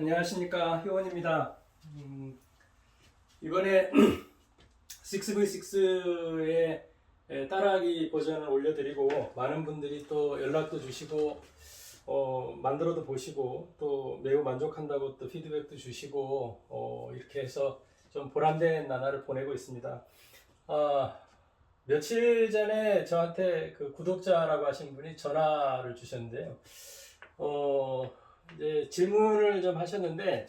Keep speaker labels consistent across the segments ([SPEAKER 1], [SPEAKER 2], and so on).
[SPEAKER 1] 안녕하십니까, 효원입니다. 이번에 6v6의 따라하기 버전을 올려드리고 많은 분들이 또 연락도 주시고 만들어도 보시고 또 매우 만족한다고 또 피드백도 주시고 이렇게 해서 좀 보람된 나날을 보내고 있습니다. 며칠 전에 저한테 그 구독자라고 하신 분이 전화를 주셨는데요. 이제 질문을 좀 하셨는데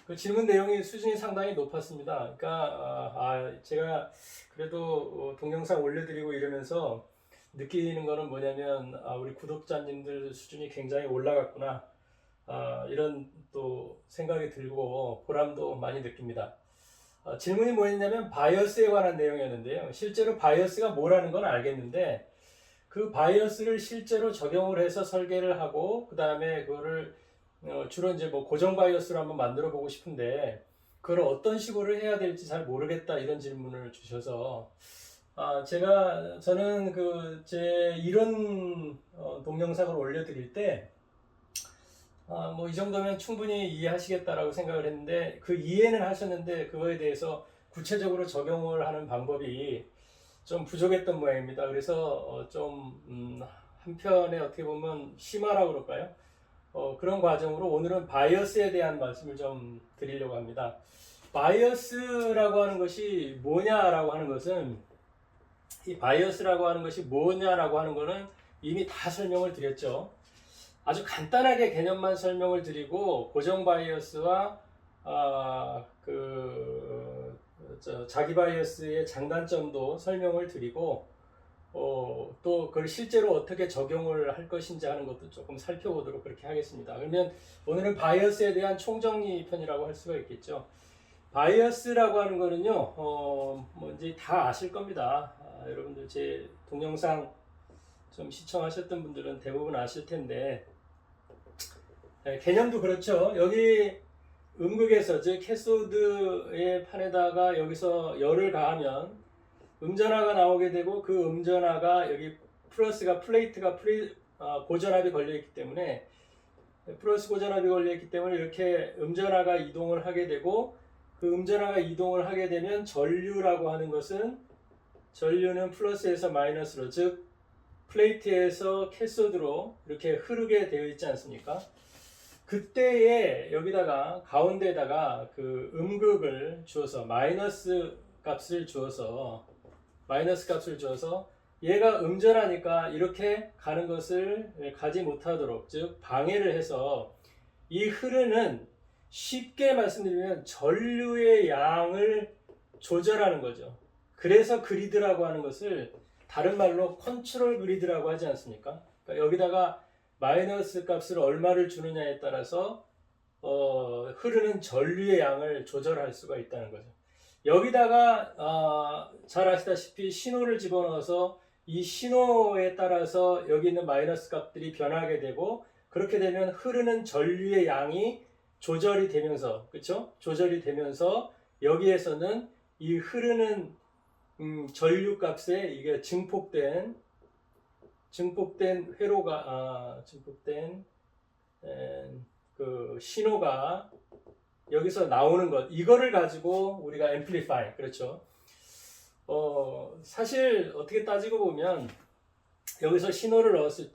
[SPEAKER 1] 그 질문 내용이 수준이 상당히 높았습니다. 그러니까 제가 그래도 동영상 올려드리고 이러면서 느끼는 거는 뭐냐면 우리 구독자님들 수준이 굉장히 올라갔구나, 이런 또 생각이 들고 보람도 많이 느낍니다. 질문이 뭐였냐면 바이어스에 관한 내용이었는데요. 실제로 바이어스가 뭐라는 건 알겠는데 그 바이어스를 실제로 적용을 해서 설계를 하고 그 다음에 그거를 주로 이제 뭐 고정 바이어스로 한번 만들어 보고 싶은데 그걸 어떤 식으로 해야 될지 잘 모르겠다, 이런 질문을 주셔서 저는 그 제 이론 동영상을 올려드릴 때 뭐 이 정도면 충분히 이해하시겠다라고 생각을 했는데 그 이해는 하셨는데 그거에 대해서 구체적으로 적용을 하는 방법이 좀 부족했던 모양입니다. 그래서 좀 한편에 어떻게 보면 심화라고 그럴까요? 그런 과정으로 오늘은 바이어스에 대한 말씀을 좀 드리려고 합니다. 바이어스라고 하는 것이 뭐냐라고 하는 것은, 이 바이어스라고 하는 것이 뭐냐라고 하는 것은 이미 다 설명을 드렸죠. 아주 간단하게 개념만 설명을 드리고 고정 바이어스와 자기 바이어스의 장단점도 설명을 드리고 또 그걸 실제로 어떻게 적용을 할 것인지 하는 것도 조금 살펴보도록 그렇게 하겠습니다. 그러면 오늘은 바이어스에 대한 총정리 편이라고 할 수가 있겠죠. 바이어스라고 하는 거는요, 뭐 이제 다 아실 겁니다. 여러분들 제 동영상 좀 시청하셨던 분들은 대부분 아실 텐데, 개념도 그렇죠. 여기 음극에서, 즉 캐소드의 판에다가 여기서 열을 가하면 음전하가 나오게 되고 그 음전하가 여기 플러스가 플레이트가 고전압이 걸려있기 때문에, 플러스 고전압이 걸려있기 때문에 이렇게 음전하가 이동을 하게 되고, 그 음전하가 이동을 하게 되면 전류라고 하는 것은, 전류는 플러스에서 마이너스로, 즉 플레이트에서 캐소드로 이렇게 흐르게 되어 있지 않습니까? 그때에 여기다가 가운데에다가 그 음극을 주어서 마이너스 값을 주어서 얘가 음전하니까 이렇게 가는 것을 가지 못하도록, 즉 방해를 해서 이 흐르는, 쉽게 말씀드리면 전류의 양을 조절하는 거죠. 그래서 그리드라고 하는 것을 다른 말로 컨트롤 그리드라고 하지 않습니까? 그러니까 여기다가 마이너스 값을 얼마를 주느냐에 따라서 흐르는 전류의 양을 조절할 수가 있다는 거죠. 여기다가 잘 아시다시피 신호를 집어넣어서 이 신호에 따라서 여기 있는 마이너스 값들이 변하게 되고, 그렇게 되면 흐르는 전류의 양이 조절이 되면서, 그렇죠? 조절이 되면서 여기에서는 이 흐르는 전류 값에 이게 증폭된 회로가 증폭된 그 신호가 여기서 나오는 것, 이거를 가지고 우리가 앰플리파이, 그렇죠? 사실 어떻게 따지고 보면 여기서 신호를 넣었을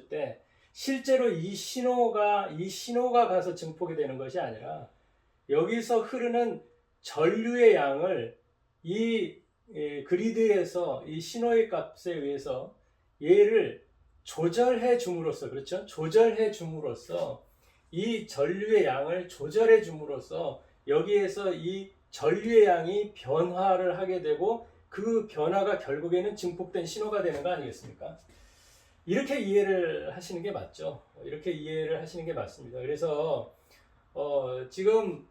[SPEAKER 1] 때 실제로 이 신호가 가서 증폭이 되는 것이 아니라 여기서 흐르는 전류의 양을 이 그리드에서 이 신호의 값에 의해서 얘를 조절해 줌으로써, 그렇죠? 조절해 줌으로써, 이 전류의 양을 조절해 줌으로써 여기에서 이 전류의 양이 변화를 하게 되고 그 변화가 결국에는 증폭된 신호가 되는 거 아니겠습니까? 이렇게 이해를 하시는 게 맞죠. 이렇게 이해를 하시는 게 맞습니다. 그래서 지금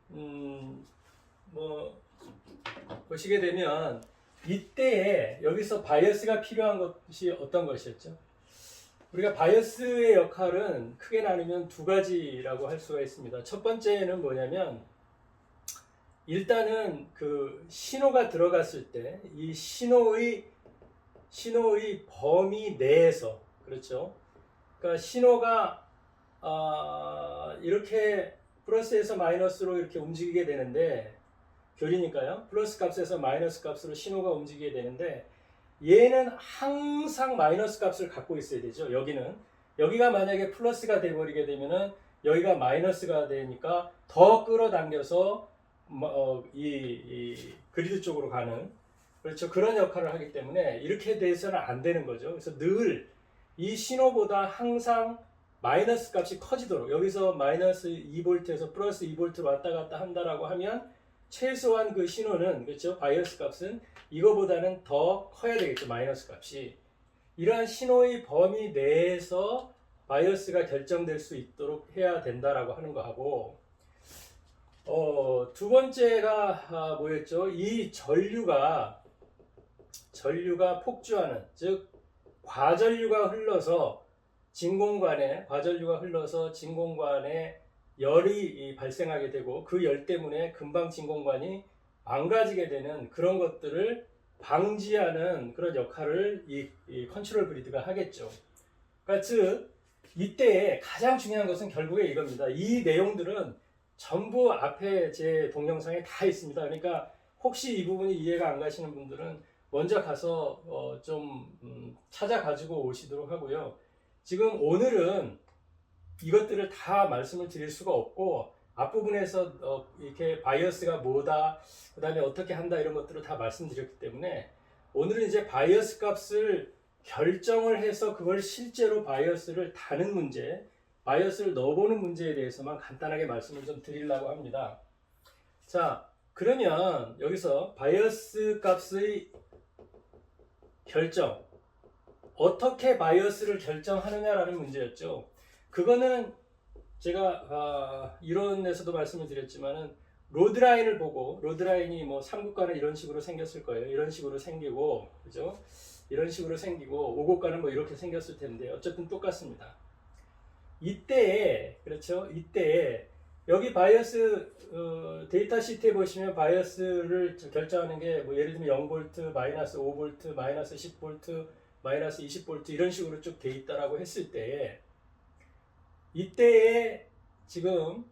[SPEAKER 1] 뭐 보시게 되면 이때에 여기서 바이어스가 필요한 것이 어떤 것이었죠? 우리가 바이어스의 역할은 크게 나누면 두 가지라고 할 수가 있습니다. 첫 번째는 뭐냐면, 일단은 그 신호가 들어갔을 때 이 신호의 범위 내에서, 그렇죠? 그러니까 신호가 이렇게 플러스에서 마이너스로 이렇게 움직이게 되는데, 교리니까요. 플러스 값에서 마이너스 값으로 신호가 움직이게 되는데, 얘는 항상 마이너스 값을 갖고 있어야 되죠. 여기가 만약에 플러스가 돼버리게 되면은 여기가 마이너스가 되니까 더 끌어당겨서 이 그리드 쪽으로 가는, 그렇죠, 그런 역할을 하기 때문에 이렇게 돼서는 안 되는 거죠. 그래서 늘 이 신호보다 항상 마이너스 값이 커지도록, 여기서 마이너스 2V에서 플러스 2V 왔다 갔다 한다라고 하면 최소한 그 신호는, 그렇죠, 바이어스 값은 이거보다는 더 커야 되겠죠. 마이너스 값이. 이러한 신호의 범위 내에서 바이어스가 결정될 수 있도록 해야 된다라고 하는 거하고, 두 번째가 뭐였죠? 이 전류가 폭주하는, 즉 과전류가 흘러서 진공관에 열이 발생하게 되고, 그 열 때문에 금방 진공관이 망가지게 되는 그런 것들을 방지하는 그런 역할을 이 컨트롤 그리드가 하겠죠. 그러니까 즉 이때 가장 중요한 것은 결국에 이겁니다. 이 내용들은 전부 앞에 제 동영상에 다 있습니다. 그러니까 혹시 이 부분이 이해가 안 가시는 분들은 먼저 가서 좀 찾아가지고 오시도록 하고요. 지금 오늘은 이것들을 다 말씀을 드릴 수가 없고, 앞부분에서 이렇게 바이어스가 뭐다, 그 다음에 어떻게 한다, 이런 것들을 다 말씀드렸기 때문에 오늘은 이제 바이어스 값을 결정을 해서 그걸 실제로 바이어스를 다는 문제, 바이어스를 넣어보는 문제에 대해서만 간단하게 말씀을 좀 드리려고 합니다. 자, 그러면 여기서 바이어스 값의 결정, 어떻게 바이어스를 결정하느냐라는 문제였죠. 그거는 제가 이론에서도 말씀을 드렸지만은 로드라인을 보고, 로드라인이 뭐 삼국가는 이런 식으로 생겼을 거예요. 이런 식으로 생기고, 그죠? 이런 식으로 생기고, 오곡가는 뭐 이렇게 생겼을 텐데 어쨌든 똑같습니다. 이때에, 그렇죠? 이때에 여기 바이어스 데이터 시트에 보시면 바이어스를 결정하는 게 뭐 예를 들면 0V, 마이너스 5V, 마이너스 10V, 마이너스 20V 이런 식으로 쭉 돼 있다라고 했을 때, 이때에 지금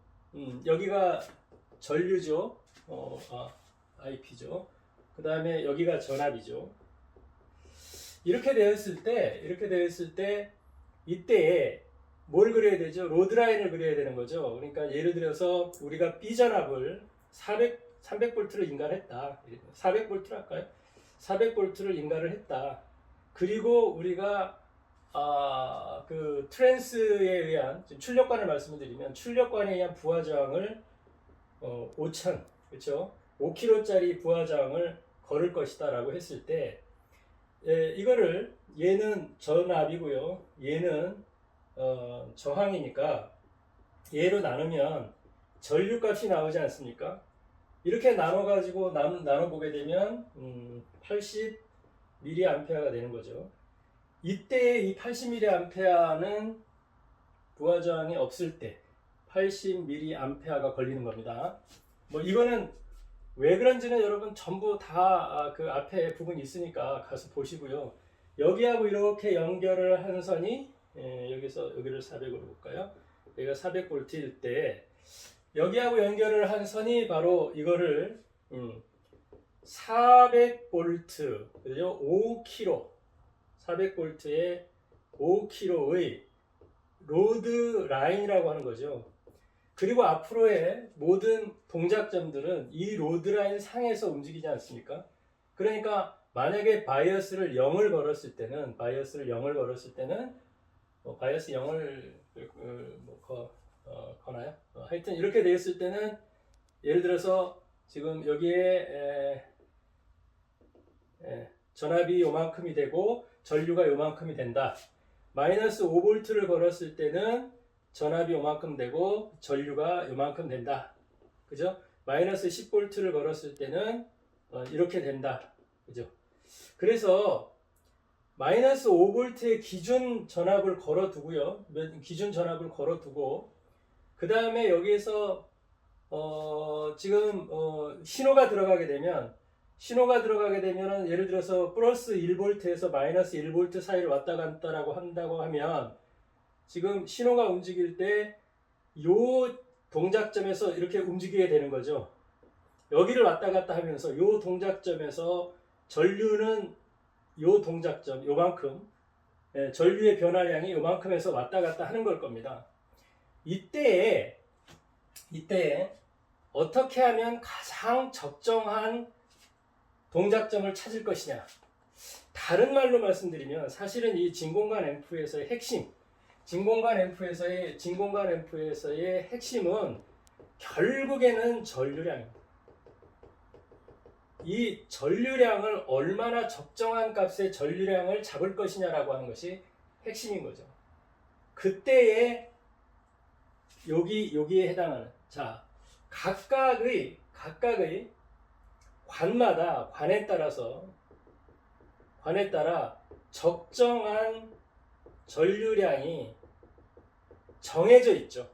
[SPEAKER 1] 여기가 전류죠. IP죠. 그 다음에 여기가 전압이죠. 이렇게 되었을 때 이때에 뭘 그려야 되죠? 로드라인을 그려야 되는 거죠. 그러니까 예를 들어서 우리가 B전압을 300V를 인가했다. 400V를 할까요? 400V를 인가를 했다. 그리고 우리가 그 트랜스에 의한, 출력관을 말씀을 드리면 출력관에 의한 부하 저항을 5,000, 그렇죠? 5kg짜리 부하 저항을 걸을 것이다 라고 했을 때, 이거를, 얘는 전압이고요, 얘는 저항이니까 얘로 나누면 전류값이 나오지 않습니까? 이렇게 나눠가지고 나눠보게 되면 80mA가 되는 거죠. 이때 이 80mA는 부하저항이 없을 때 80mA가 걸리는 겁니다. 뭐 이거는 왜 그런지는 여러분 전부 다 그 앞에 부분이 있으니까 가서 보시고요. 여기하고 이렇게 연결을 한 선이, 여기서 여기를 400으로 볼까요? 여기가 400V일 때 여기하고 연결을 한 선이 바로 이거를 400V, 그죠? 5kg, 400V에 5kg의 로드 라인이라고 하는 거죠. 그리고 앞으로의 모든 동작점들은 이 로드 라인 상에서 움직이지 않습니까? 그러니까 만약에 바이어스를 0을 걸었을 때는 바이어스 0을 거나요? 하여튼 이렇게 되었을 때는, 예를 들어서 지금 여기에 전압이 요만큼이 되고 전류가 요만큼이 된다. 마이너스 5V를 걸었을 때는 전압이 요만큼 되고 전류가 요만큼 된다. 그죠? 마이너스 10V를 걸었을 때는 이렇게 된다. 그죠? 그래서 마이너스 5V의 기준 전압을 걸어두고요. 기준 전압을 걸어두고, 그 다음에 여기에서 지금 신호가 들어가게 되면 예를 들어서 플러스 1V에서 마이너스 1V 사이를 왔다 갔다라고 한다고 하면, 지금 신호가 움직일 때 요 동작점에서 이렇게 움직이게 되는 거죠. 여기를 왔다 갔다 하면서 요 동작점에서 전류는 요 동작점 요만큼, 전류의 변화량이 요만큼에서 왔다 갔다 하는 걸 겁니다. 이때에 어떻게 하면 가장 적정한 동작점을 찾을 것이냐. 다른 말로 말씀드리면 사실은 이 진공관 앰프에서의 핵심, 진공관 앰프에서의 핵심은 결국에는 전류량입니다. 이 전류량을 얼마나 적정한 값의 전류량을 잡을 것이냐라고 하는 것이 핵심인 거죠. 그때에 여기에 해당하는, 자, 각각의 관에 따라 적정한 전류량이 정해져 있죠.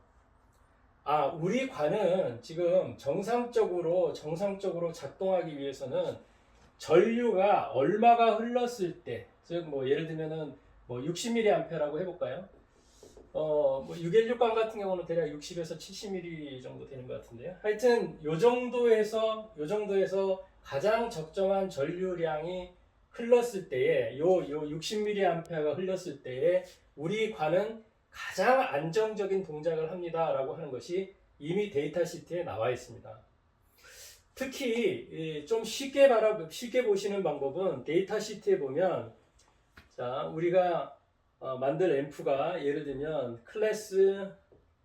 [SPEAKER 1] 우리 관은 지금 정상적으로 작동하기 위해서는 전류가 얼마가 흘렀을 때, 즉 예를 들면은 60mA라고 해볼까요? 616관 같은 경우는 대략 60에서 70mA 정도 되는 것 같은데요. 하여튼 요 정도에서 가장 적정한 전류량이 흘렀을 때에, 요 60mA가 흘렀을 때에 우리 관은 가장 안정적인 동작을 합니다 라고 하는 것이 이미 데이터 시트에 나와 있습니다. 특히 좀 쉽게 보시는 방법은 데이터 시트에 보면, 자, 우리가 만들 앰프가 예를 들면 클래스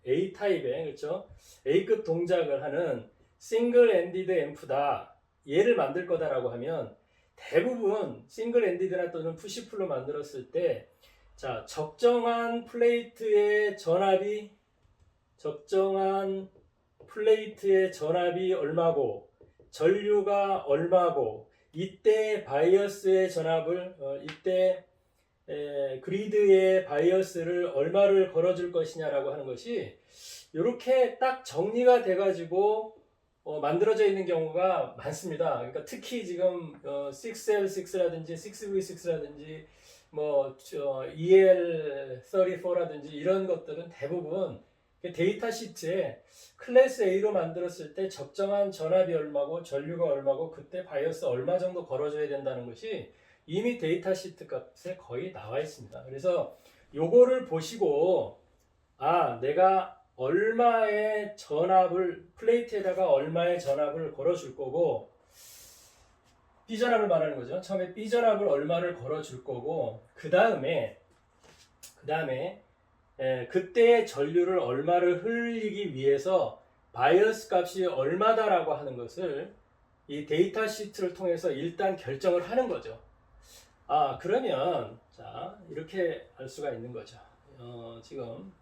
[SPEAKER 1] A 타입의, 그렇죠? A급 동작을 하는 싱글 엔디드 앰프다, 얘를 만들 거다라고 하면 대부분 싱글 엔디드나 또는 푸시풀로 만들었을 때, 자, 적정한 플레이트의 전압이 얼마고, 전류가 얼마고, 이때 바이어스의 전압을, 그리드의 바이어스를 얼마를 걸어줄 것이냐라고 하는 것이 이렇게 딱 정리가 돼가지고 만들어져 있는 경우가 많습니다. 그러니까 특히 지금 6L6라든지 6V6라든지 EL34라든지 이런 것들은 대부분 데이터 시트에 클래스 A로 만들었을 때 적정한 전압이 얼마고 전류가 얼마고 그때 바이어스 얼마 정도 걸어줘야 된다는 것이 이미 데이터 시트 값에 거의 나와 있습니다. 그래서 요거를 보시고 내가 얼마의 전압을, 플레이트에다가 얼마의 전압을 걸어줄 거고, B전압을 말하는 거죠. 처음에 B전압을 얼마를 걸어줄 거고, 그 다음에 그때의 전류를 얼마를 흘리기 위해서 바이어스 값이 얼마다라고 하는 것을 이 데이터 시트를 통해서 일단 결정을 하는 거죠. 그러면 자, 이렇게 알 수가 있는 거죠. 지금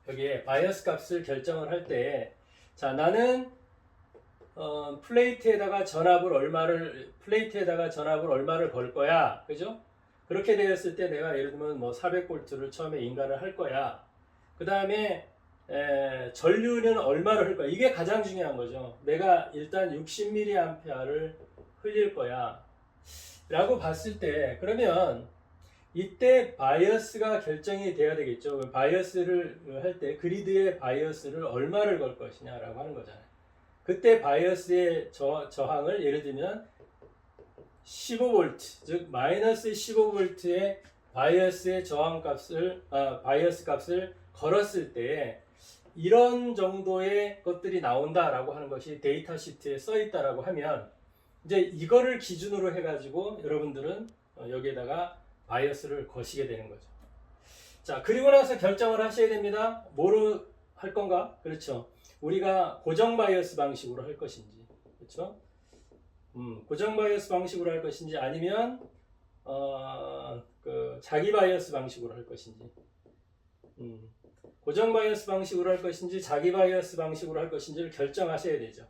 [SPEAKER 1] 여기에 바이어스 값을 결정을 할 때, 자, 나는 플레이트에다가 전압을 얼마를 걸 거야, 그죠? 그렇게 되었을 때 내가 예를 들면 400V를 처음에 인가를 할 거야. 그 다음에 전류는 얼마를 흘 거야. 이게 가장 중요한 거죠. 내가 일단 60mA를 흘릴 거야 라고 봤을 때, 그러면 이때 바이어스가 결정이 돼야 되겠죠. 바이어스를 할 때 그리드의 바이어스를 얼마를 걸 것이냐라고 하는 거잖아요. 그때 바이어스의 저항을 예를 들면 15V, 즉 마이너스 15V의 바이어스의 바이어스 값을 걸었을 때 이런 정도의 것들이 나온다라고 하는 것이 데이터 시트에 써 있다라고 하면, 이제 이거를 기준으로 해가지고 여러분들은 여기에다가 바이어스를 거시게 되는 거죠. 자, 그리고 나서 결정을 하셔야 됩니다. 뭐로 할 건가? 그렇죠. 우리가 고정 바이어스 방식으로 할 것인지, 그렇죠? 고정 바이어스 방식으로 할 것인지, 아니면 자기 바이어스 방식으로 할 것인지, 고정 바이어스 방식으로 할 것인지 자기 바이어스 방식으로 할 것인지를 결정하셔야 되죠.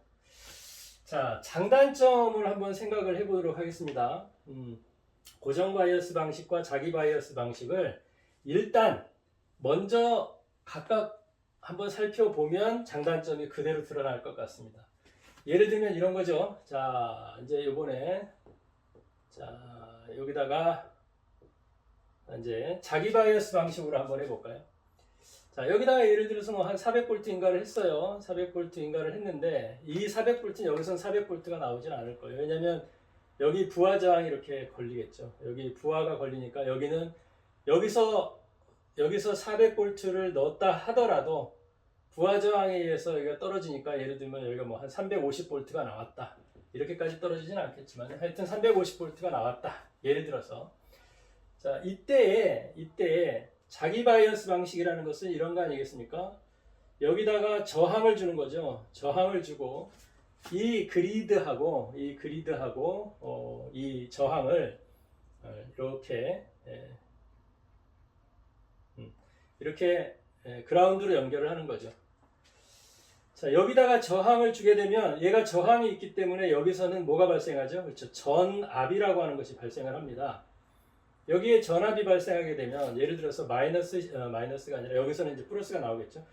[SPEAKER 1] 자, 장단점을 한번 생각을 해보도록 하겠습니다. 고정 바이어스 방식과 자기 바이어스 방식을 일단 먼저 각각 한번 살펴보면 장단점이 그대로 드러날 것 같습니다. 예를 들면 이런 거죠. 자, 이제 요번에 여기다가 이제 자기 바이어스 방식으로 한번 해볼까요? 자, 여기다가 예를 들어서 뭐 한 400V 인가를 했어요. 400V 인가를 했는데 이 400V는 여기선 400V가 나오진 않을 거예요. 왜냐면 여기 부하 저항이 이렇게 걸리겠죠. 여기 부하가 걸리니까 여기는 여기서 400V를 넣었다 하더라도 부하 저항에 의해서 여기가 떨어지니까 예를 들면 여기가 뭐 한 350V가 나왔다. 이렇게까지 떨어지진 않겠지만 하여튼 350V가 나왔다. 예를 들어서 자, 이때에 자기 바이어스 방식이라는 것은 이런 거 아니겠습니까? 여기다가 저항을 주는 거죠. 저항을 주고 이 그리드하고 이 저항을 이렇게 그라운드로 연결을 하는 거죠. 자, 여기다가 저항을 주게 되면 얘가 저항이 있기 때문에 여기서는 뭐가 발생하죠? 그렇죠. 전압이라고 하는 것이 발생을 합니다. 여기에 전압이 발생하게 되면 예를 들어서 마이너스가 아니라 여기서는 이제 플러스가 나오겠죠.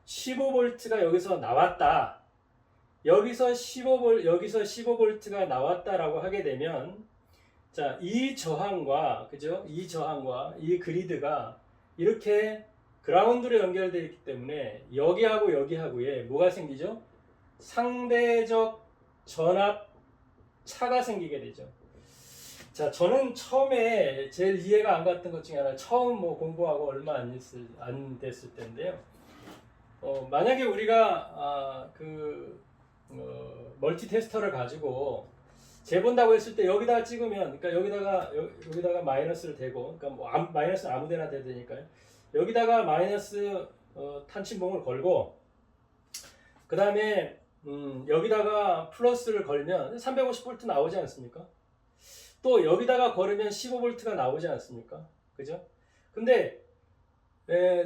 [SPEAKER 1] 15V가 여기서 나왔다. 여기서 15V가 나왔다라고 하게 되면 자, 이 저항과 그죠? 이 저항과 이 그리드가 이렇게 그라운드로 연결되어 있기 때문에 여기하고의 뭐가 생기죠? 상대적 전압 차가 생기게 되죠. 자, 저는 처음에 제일 이해가 안 갔던 것 중에 하나, 처음 뭐 공부하고 얼마 안 됐을 때인데요. 만약에 우리가 멀티 테스터를 가지고 재본다고 했을 때 여기다가 찍으면, 그러니까 여기다가 마이너스를 대고, 그러니까 뭐 마이너스는 아무데나 대도 되니까요. 여기다가 마이너스 탄침봉을 걸고, 그 다음에 여기다가 플러스를 걸면 350V 나오지 않습니까? 또 여기다가 걸으면 15V가 나오지 않습니까? 그죠? 근데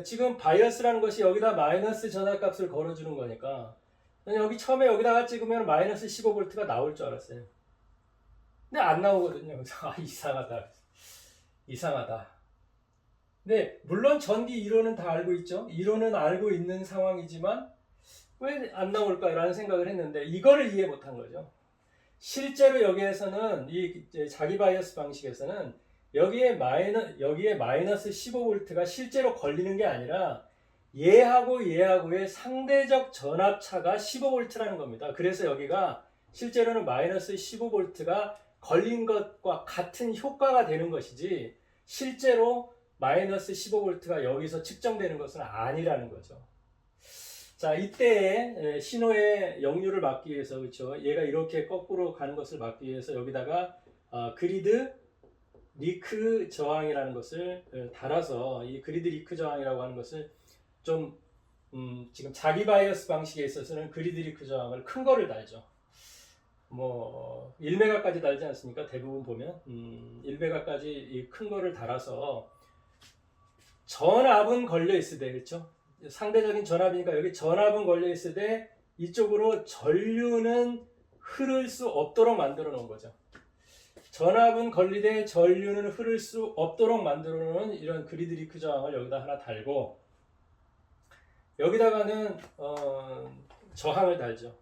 [SPEAKER 1] 지금 바이어스라는 것이 여기다 마이너스 전압값을 걸어주는 거니까 여기 처음에 여기다가 찍으면 마이너스 15V가 나올 줄 알았어요. 근데 안 나오거든요. 그래서 이상하다. 근데 물론 전기 이론은 다 알고 있죠. 이론은 알고 있는 상황이지만 왜 안 나올까라는 생각을 했는데 이거를 이해 못한 거죠. 실제로 여기에서는 이 자기 바이어스 방식에서는 여기에 마이너스 15V가 실제로 걸리는 게 아니라 얘하고의 상대적 전압차가 15V라는 겁니다. 그래서 여기가 실제로는 마이너스 15V가 걸린 것과 같은 효과가 되는 것이지 실제로 마이너스 15V가 여기서 측정되는 것은 아니라는 거죠. 자, 이때 신호의 역류를 막기 위해서, 그렇죠? 얘가 이렇게 거꾸로 가는 것을 막기 위해서 여기다가 그리드 리크 저항이라는 것을 달아서 이 그리드 리크 저항이라고 하는 것을 좀 지금 자기 바이어스 방식에 있어서는 그리드 리크 저항을 큰 거를 달죠. 뭐 1메가까지 달지 않습니까? 대부분 보면 1메가까지 이 큰 거를 달아서 전압은 걸려 있을 때, 그렇죠? 상대적인 전압이니까 여기 전압은 걸려 있을 때 이쪽으로 전류는 흐를 수 없도록 만들어 놓은 거죠. 전압은 걸리되 전류는 흐를 수 없도록 만들어 놓은 이런 그리드 리크 저항을 여기다 하나 달고 여기다가는 저항을 달죠.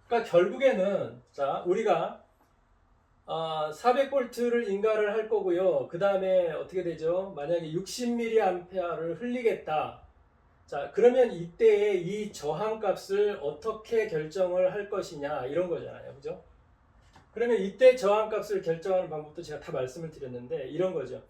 [SPEAKER 1] 그러니까 결국에는 자, 우리가 400V를 인가를 할 거고요. 그 다음에 어떻게 되죠? 만약에 60mA를 흘리겠다. 자, 그러면 이때에 이 저항 값을 어떻게 결정을 할 것이냐 이런 거잖아요. 그죠? 그러면 이때 저항 값을 결정하는 방법도 제가 다 말씀을 드렸는데 이런 거죠.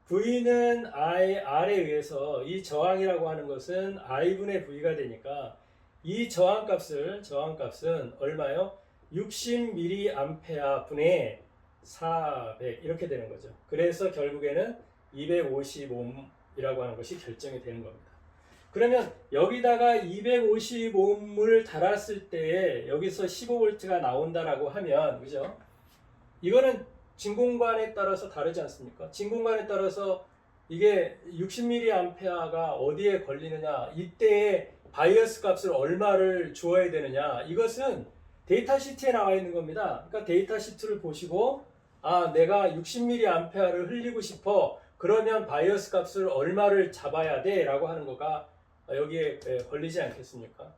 [SPEAKER 1] V는 R에 의해서 이 저항이라고 하는 것은 I분의 V가 되니까 이 저항 값은 얼마요? 60mA 분의 400 이렇게 되는 거죠. 그래서 결국에는 250ohm이라고 하는 것이 결정이 되는 겁니다. 그러면 여기다가 250ohm을 달았을 때 여기서 15V가 나온다라고 하면, 그죠? 이거는 진공관에 따라서 다르지 않습니까? 진공관에 따라서 이게 60mA가 어디에 걸리느냐, 이때의 바이어스 값을 얼마를 주어야 되느냐, 이것은 데이터 시트에 나와 있는 겁니다. 그러니까 데이터 시트를 보시고 내가 60mA를 흘리고 싶어. 그러면 바이어스 값을 얼마를 잡아야 돼? 라고 하는 거가 여기에 걸리지 않겠습니까?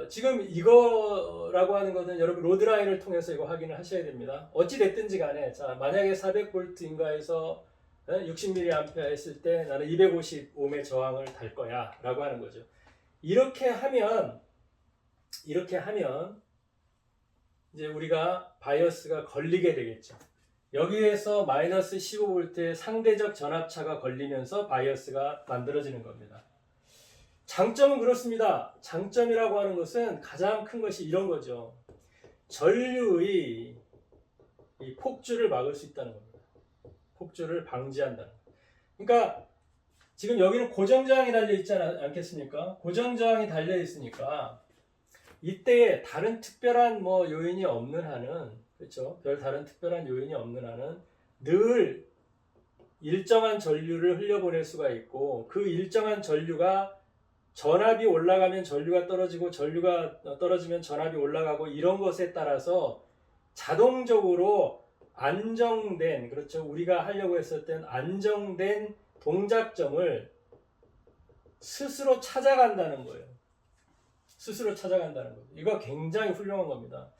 [SPEAKER 1] 지금 이거라고 하는 것은 여러분 로드라인을 통해서 이거 확인을 하셔야 됩니다. 어찌 됐든지 간에 자, 만약에 400V인가에서 60mA 했을 때 나는 250ohm의 저항을 달 거야 라고 하는 거죠. 이렇게 하면 이제 우리가 바이어스가 걸리게 되겠죠. 여기에서 마이너스 15V의 상대적 전압차가 걸리면서 바이어스가 만들어지는 겁니다. 장점은 그렇습니다. 장점이라고 하는 것은 가장 큰 것이 이런 거죠. 전류의 이 폭주를 막을 수 있다는 겁니다. 폭주를 방지한다는 겁니다. 그러니까 지금 여기는 고정저항이 달려 있지 않겠습니까? 고정저항이 달려 있으니까 이때에 다른 특별한 요인이 없는 한은, 그렇죠? 별 다른 특별한 요인이 없는 한은 늘 일정한 전류를 흘려보낼 수가 있고, 그 일정한 전류가 전압이 올라가면 전류가 떨어지고, 전류가 떨어지면 전압이 올라가고, 이런 것에 따라서 자동적으로 안정된, 그렇죠? 우리가 하려고 했었던 안정된 동작점을 스스로 찾아간다는 거예요. 스스로 찾아간다는 거예요. 이거 굉장히 훌륭한 겁니다.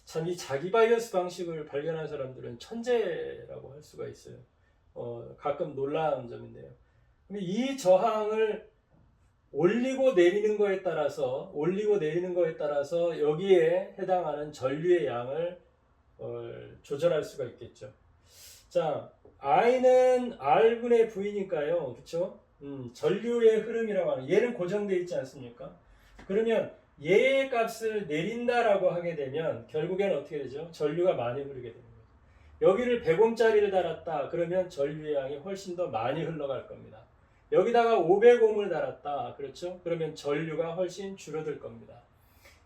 [SPEAKER 1] 참 이 자기 바이어스 방식을 발견한 사람들은 천재라고 할 수가 있어요. 가끔 놀라운 점인데요. 근데 이 저항을 올리고 내리는 거에 따라서 여기에 해당하는 전류의 양을 조절할 수가 있겠죠. 자, I는 R분의 V니까요. 그렇죠? 전류의 흐름이라고 하는, 얘는 고정되어 있지 않습니까? 그러면 얘의 값을 내린다라고 하게 되면 결국에는 어떻게 되죠? 전류가 많이 흐르게 됩니다. 여기를 100ohm짜리를 달았다. 그러면 전류의 양이 훨씬 더 많이 흘러갈 겁니다. 여기다가 500ohm을 달았다. 그렇죠? 그러면 전류가 훨씬 줄어들 겁니다.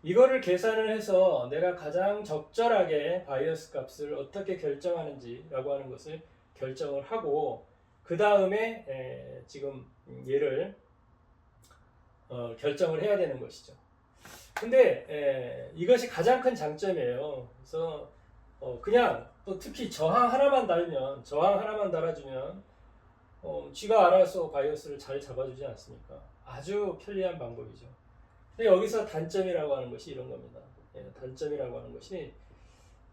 [SPEAKER 1] 이거를 계산을 해서 내가 가장 적절하게 바이어스 값을 어떻게 결정하는지라고 하는 것을 결정을 하고, 그 다음에 지금 얘를 결정을 해야 되는 것이죠. 근데 이것이 가장 큰 장점이에요. 그래서 그냥 또 특히 저항 하나만 달아주면 쥐가 알아서 바이어스를 잘 잡아주지 않습니까? 아주 편리한 방법이죠. 근데 여기서 단점이라고 하는 것이 이런 겁니다. 단점이라고 하는 것이,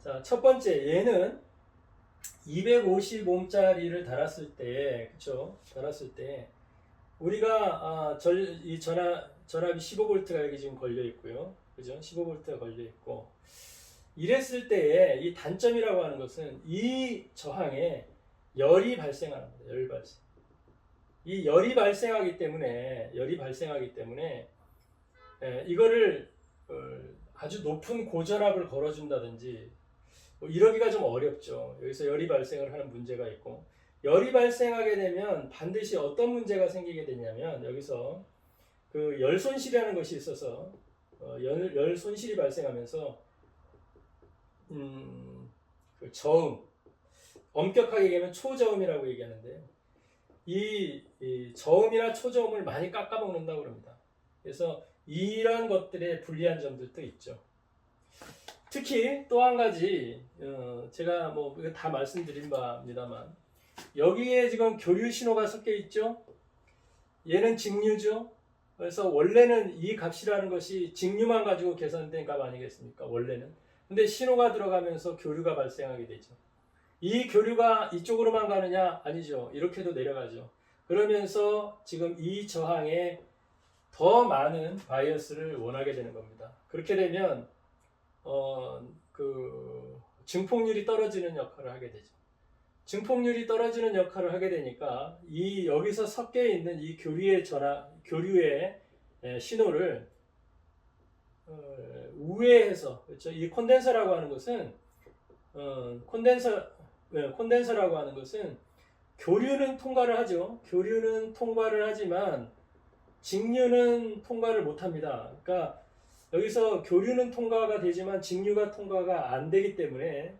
[SPEAKER 1] 자, 첫 번째, 얘는 250ohm짜리를 달았을 때, 그쵸? 달았을 때 우리가 이 전압이 15V가 여기 지금 걸려 있고요. 그죠? 15V가 걸려 있고, 이랬을 때에 이 단점이라고 하는 것은 이 저항에 열이 발생하는 겁니다. 열 발생. 이 열이 발생하기 때문에 이거를 아주 높은 고전압을 걸어준다든지 이러기가 좀 어렵죠. 여기서 열이 발생을 하는 문제가 있고, 열이 발생하게 되면 반드시 어떤 문제가 생기게 되냐면, 여기서 그 열 손실이라는 것이 있어서 열 손실이 발생하면서 그 저음, 엄격하게 얘기하면 초저음이라고 얘기하는데요. 이 저음이나 초저음을 많이 깎아먹는다고 합니다. 그래서 이런 것들의 불리한 점들도 있죠. 특히 또 한 가지, 제가 다 말씀드린 바입니다만, 여기에 지금 교류 신호가 섞여 있죠. 얘는 직류죠. 그래서 원래는 이 값이라는 것이 직류만 가지고 계산된 값 아니겠습니까? 원래는. 근데 신호가 들어가면서 교류가 발생하게 되죠. 이 교류가 이쪽으로만 가느냐? 아니죠. 이렇게도 내려가죠. 그러면서 지금 이 저항에 더 많은 바이어스를 원하게 되는 겁니다. 그렇게 되면 그 증폭률이 떨어지는 역할을 하게 되죠. 증폭률이 떨어지는 역할을 하게 되니까 이 여기서 섞여 있는 이 교류의 신호를 우회해서, 그렇죠? 이 콘덴서라고 하는 것은 콘덴서라고 하는 것은 교류는 통과를 하죠. 교류는 통과를 하지만 직류는 통과를 못합니다. 그러니까 여기서 교류는 통과가 되지만 직류가 통과가 안 되기 때문에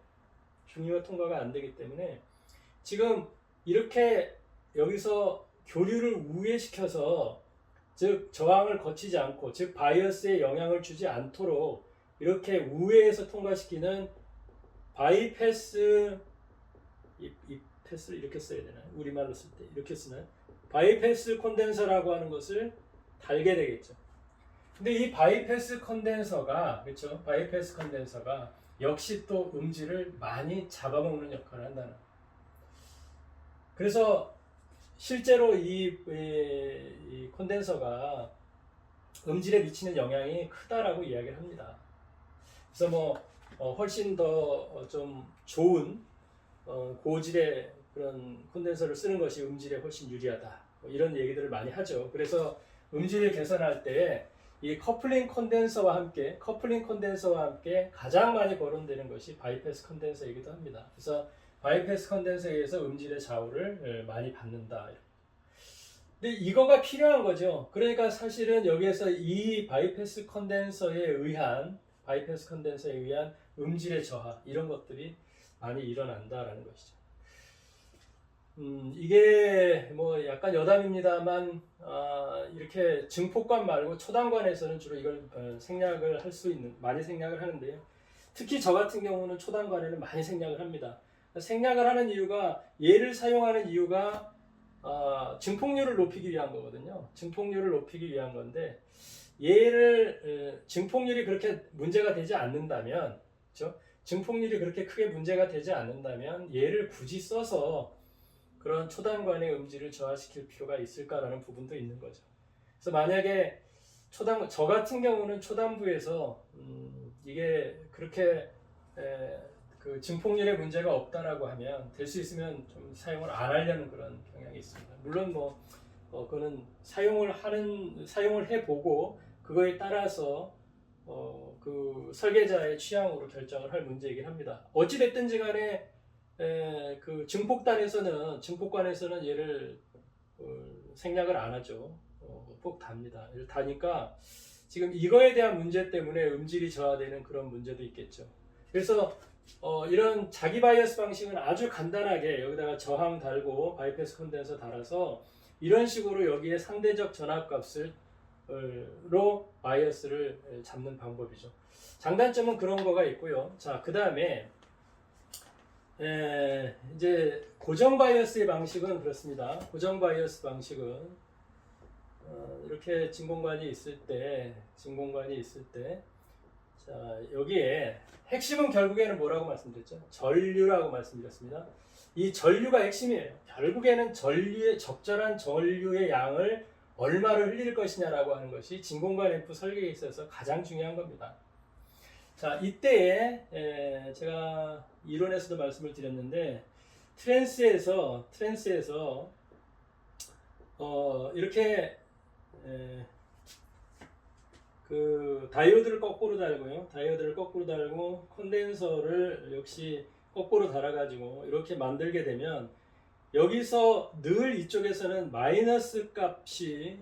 [SPEAKER 1] 지금 이렇게 여기서 교류를 우회시켜서, 즉 저항을 거치지 않고, 즉 바이어스에 영향을 주지 않도록 이렇게 우회해서 통과시키는 바이패스, 이 패스를 이렇게 써야 되나요? 우리말로 쓸 때 이렇게 쓰나요? 바이패스 콘덴서라고 하는 것을 달게 되겠죠. 근데 이 바이패스 콘덴서가, 그렇죠? 바이패스 콘덴서가 역시 또 음질을 많이 잡아먹는 역할을 한다는 거예요. 그래서 실제로 이 콘덴서가 음질에 미치는 영향이 크다라고 이야기를 합니다. 그래서 훨씬 더 좀 좋은 고질의 그런 콘덴서를 쓰는 것이 음질에 훨씬 유리하다. 이런 얘기들을 많이 하죠. 그래서 음질을 개선할 때 이 커플링 콘덴서와 함께 가장 많이 거론되는 것이 바이패스 콘덴서이기도 합니다. 그래서 바이패스 콘덴서에 의해서 음질의 좌우를 많이 받는다. 근데 이거가 필요한 거죠. 그러니까 사실은 여기에서 이 바이패스 컨덴서에 의한 음질의 저하 이런 것들이 많이 일어난다라는 것이죠. 이게 약간 여담입니다만 이렇게 증폭관 말고 초단관에서는 주로 이걸 생략을 할 수 있는 많이 생략을 하는데요. 특히 저 같은 경우는 초단관에는 많이 생략을 합니다. 생략을 하는 이유가 얘를 사용하는 이유가 증폭률을 높이기 위한 거거든요. 증폭률을 높이기 위한 건데 얘를 증폭률이 그렇게 문제가 되지 않는다면, 그렇죠? 증폭률이 그렇게 크게 문제가 되지 않는다면 얘를 굳이 써서 그런 초단관의 음질을 저하시킬 필요가 있을까라는 부분도 있는 거죠. 그래서 만약에 저 같은 경우는 초단부에서 이게 그렇게 그 증폭률에 문제가 없다라고 하면 될 수 있으면 좀 사용을 안 하려는 그런 경향이 있습니다. 물론 그거는 사용을 해보고 그거에 따라서 그 설계자의 취향으로 결정을 할 문제이긴 합니다. 어찌 됐든지 간에 그 증폭관에서는 얘를 생략을 안 하죠. 꼭 답니다. 얘를 다니까 지금 이거에 대한 문제 때문에 음질이 저하되는 그런 문제도 있겠죠. 그래서 이런 자기 바이어스 방식은 아주 간단하게 여기다가 저항 달고 바이패스 컨덴서 달아서 이런 식으로 여기에 상대적 전압값으로 바이어스를 잡는 방법이죠. 장단점은 그런 거가 있고요. 자, 그 다음에 이제 고정 바이어스의 방식은 그렇습니다. 고정 바이어스 방식은 이렇게 진공관이 있을 때 자, 여기에 핵심은 결국에는 뭐라고 말씀드렸죠? 전류라고 말씀드렸습니다. 이 전류가 핵심이에요. 결국에는 적절한 전류의 양을 얼마를 흘릴 것이냐라고 하는 것이 진공관 앰프 설계에 있어서 가장 중요한 겁니다. 자, 이때에 제가 이론에서도 말씀을 드렸는데 트랜스에서 이렇게 그 다이오드를 거꾸로 달고 콘덴서를 역시 거꾸로 달아가지고 이렇게 만들게 되면 여기서 늘 이쪽에서는 마이너스 값이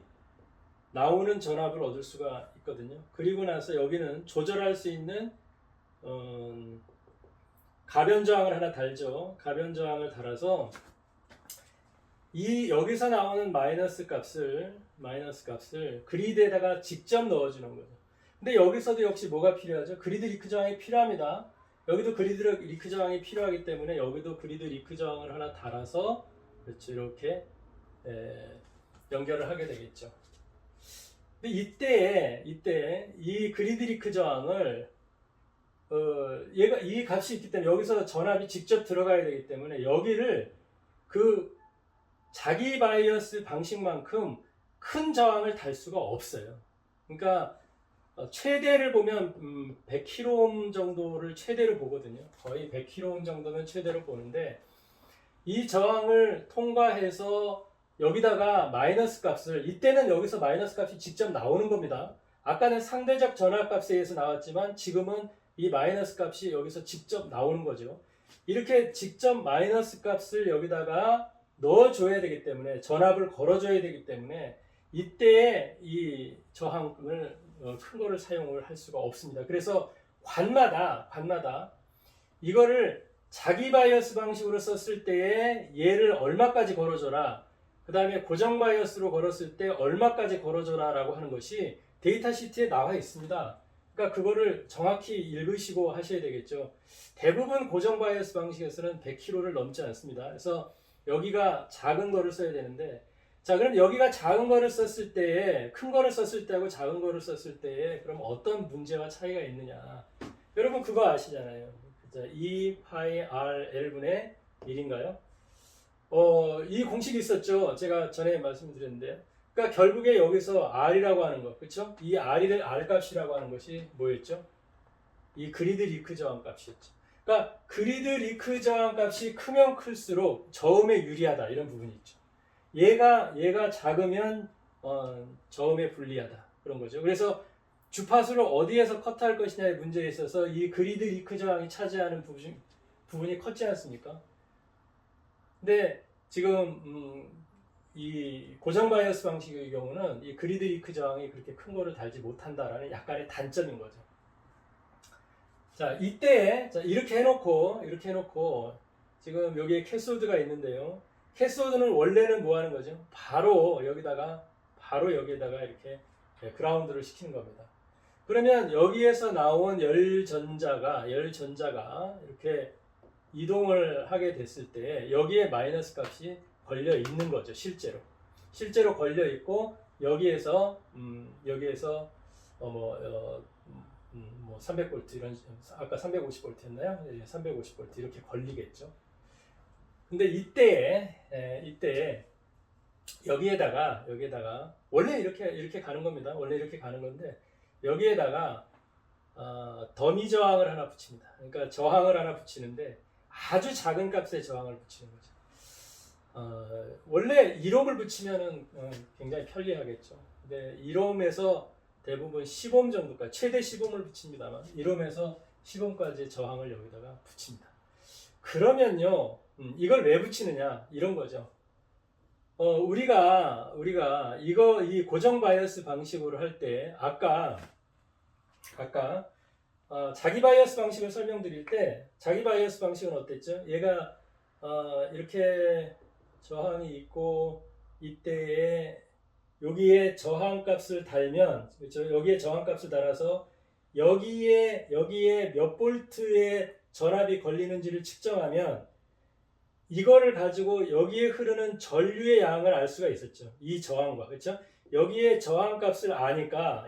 [SPEAKER 1] 나오는 전압을 얻을 수가 있거든요. 그리고 나서 여기는 조절할 수 있는 가변 저항을 하나 달죠. 가변 저항을 달아서 여기서 나오는 마이너스 값을 그리드에다가 직접 넣어주는 거죠. 근데 여기서도 역시 뭐가 필요하죠? 그리드 리크 저항이 필요합니다. 여기도 그리드 리크 저항이 필요하기 때문에 여기도 그리드 리크 저항을 하나 달아서 그렇죠. 이렇게 연결을 하게 되겠죠. 근데 이때 이 그리드 리크 저항을 얘가 이 값이 있기 때문에 여기서 전압이 직접 들어가야 되기 때문에 여기를 그 자기 바이어스 방식만큼 큰 저항을 달 수가 없어요. 그러니까 최대를 보면 100kΩ 정도를 최대로 보거든요. 거의 100kΩ 정도는 최대로 보는데 이 저항을 통과해서 여기다가 마이너스 값을 이때는 여기서 마이너스 값이 직접 나오는 겁니다. 아까는 상대적 전압값에 의해서 나왔지만 지금은 이 마이너스 값이 여기서 직접 나오는 거죠. 이렇게 직접 마이너스 값을 여기다가 넣어줘야 되기 때문에 전압을 걸어줘야 되기 때문에 이때에 이 저항을 큰 거를 사용을 할 수가 없습니다. 그래서 관마다 이거를 자기 바이어스 방식으로 썼을 때에 얘를 얼마까지 걸어줘라, 그 다음에 고정 바이어스로 걸었을 때 얼마까지 걸어줘라 라고 하는 것이 데이터 시트에 나와 있습니다. 그러니까 그거를 정확히 읽으시고 하셔야 되겠죠. 대부분 고정 바이어스 방식에서는 100kH를 넘지 않습니다. 그래서 여기가 작은 거를 써야 되는데, 자, 그럼 여기가 작은 거를 썼을 때에, 큰 거를 썼을 때하고 작은 거를 썼을 때에 그럼 어떤 문제와 차이가 있느냐. 여러분 그거 아시잖아요. 2 파이 r L분의 1인가요? 이 공식이 있었죠. 제가 전에 말씀드렸는데요. 그러니까 결국에 여기서 R이라고 하는 것, 그렇죠? 이 R 값이라고 하는 것이 뭐였죠? 이 그리드 리크 저항 값이었죠. 그러니까 그리드 리크 저항 값이 크면 클수록 저음에 유리하다 이런 부분이 있죠. 얘가 작으면 저음에 불리하다 그런 거죠. 그래서 주파수를 어디에서 컷할 것이냐의 문제에 있어서 이 그리드 리크 저항이 차지하는 부분이 컸지 않습니까? 근데 지금 이 고정 바이어스 방식의 경우는 이 그리드 리크 저항이 그렇게 큰 거를 달지 못한다라는 약간의 단점인 거죠. 자, 이때 이렇게 해놓고 지금 여기에 캐소드가 있는데요. 캐소드는 원래는 뭐 하는 거죠? 바로 여기다가 이렇게 그라운드를 시키는 겁니다. 그러면 여기에서 나온 열전자가 이렇게 이동을 하게 됐을 때 여기에 마이너스 값이 걸려 있는 거죠. 실제로 걸려 있고 여기에서 뭐 300V 이런, 아까 350V였나요? 350V 이렇게 걸리겠죠. 근데 이때 여기에다가 원래 이렇게 가는 겁니다. 원래 이렇게 가는 건데 여기에다가 더미 저항을 하나 붙입니다. 그러니까 저항을 하나 붙이는데 아주 작은 값의 저항을 붙이는 거죠. 원래 1옴을 붙이면은 굉장히 편리하겠죠. 근데 1옴에서 대부분 10옴 정도까지, 최대 10옴을 붙입니다만 1옴에서 10옴까지 저항을 여기다가 붙입니다. 그러면요, 이걸 왜 붙이느냐 이런 거죠. 우리가 이 고정 바이어스 방식으로 할 때 아까 자기 바이어스 방식을 설명드릴 때 자기 바이어스 방식은 어땠죠? 얘가 이렇게 저항이 있고 이때에 여기에 저항값을 달면, 그렇죠? 여기에 저항값을 달아서 여기에 몇 볼트의 전압이 걸리는지를 측정하면 이거를 가지고 여기에 흐르는 전류의 양을 알 수가 있었죠. 이 저항과, 그렇죠? 여기에 저항값을 아니까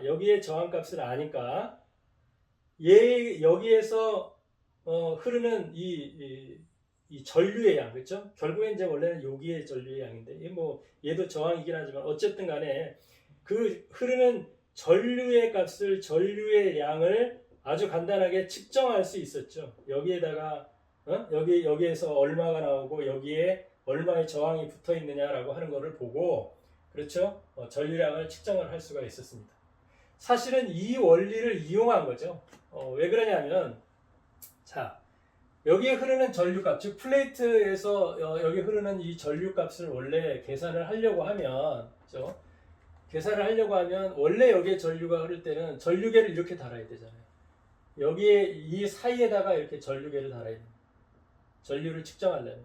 [SPEAKER 1] 여기에서 흐르는 이 전류의 양, 그렇죠? 결국엔 이제 원래는 여기에 전류의 양인데, 뭐 얘도 저항이긴 하지만 어쨌든 간에 그 흐르는 전류의 값을, 전류의 양을 아주 간단하게 측정할 수 있었죠. 여기에다가 여기에서 얼마가 나오고 여기에 얼마의 저항이 붙어 있느냐라고 하는 것을 보고, 그렇죠? 전류량을 측정을 할 수가 있었습니다. 사실은 이 원리를 이용한 거죠. 왜 그러냐면, 자, 여기에 흐르는 전류값, 즉 플레이트에서 여기 흐르는 이 전류값을 원래 계산을 하려고 하면, 그렇죠? 계산을 하려고 하면 원래 여기에 전류가 흐를 때는 전류계를 이렇게 달아야 되잖아요. 여기에 이 사이에다가 이렇게 전류계를 달아야 됩니다. 전류를 측정하려면